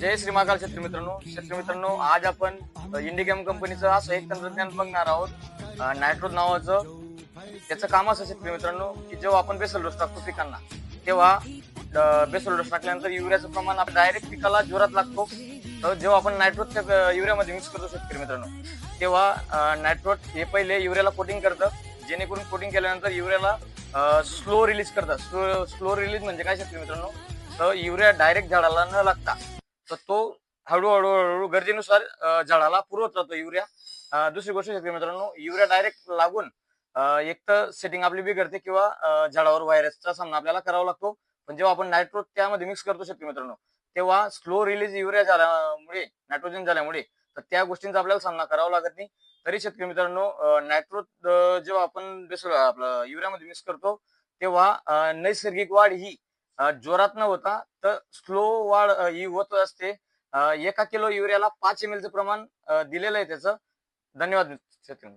जय श्री महाकाल शेतकरी मित्रांनो, आज आपण इंडिकॅम कंपनीचं असं एक तंत्रज्ञान बघणार आहोत, नायट्रोज नावाचं. त्याचं काम असं शेतकरी मित्रांनो, की जेव्हा आपण बेसल डोस टाकतो पिकांना, तेव्हा बेसल डोस टाकल्यानंतर युरियाचं प्रमाण आपण डायरेक्ट पिकाला जोरात लागतो. तर जेव्हा आपण नायट्रोज त्या युरियामध्ये मिक्स करतो शेतकरी मित्रांनो, तेव्हा नायट्रोज हे पहिले युरियाला कोटिंग करतं, जेणेकरून कोटिंग केल्यानंतर युरियाला स्लो रिलीज करतात. स्लो रिलीज म्हणजे काय शेतकरी मित्रांनो, तर युरिया डायरेक्ट झाडाला न लागता तर तो हळूहळू हळूहळू गरजेनुसार झाडाला पुरवत राहतो युरिया. दुसरी गोष्ट शेतकरी मित्रांनो, युरिया डायरेक्ट लागून एक तर सेटिंग आपली बिघडते किंवा झाडावर व्हायरसचा सामना आपल्याला करावा लागतो. पण जेव्हा आपण नायट्रोज त्यामध्ये मिक्स करतो शेतकरी मित्रांनो, तेव्हा स्लो रिलीज युरिया झाल्यामुळे, नायट्रोजन झाल्यामुळे, तर त्या गोष्टींचा आपल्याला सामना करावा लागत नाही. तरी शेतकरी मित्रांनो, नायट्रोज जेव्हा आपण आपलं युरियामध्ये मिक्स करतो, तेव्हा नैसर्गिक वाढ ही जोरात न होता तर स्लो वाढ ही होत असते. 1 किलो युरियाला 5 ml चं प्रमाण दिलेलं आहे त्याचं. धन्यवाद शेतकरी.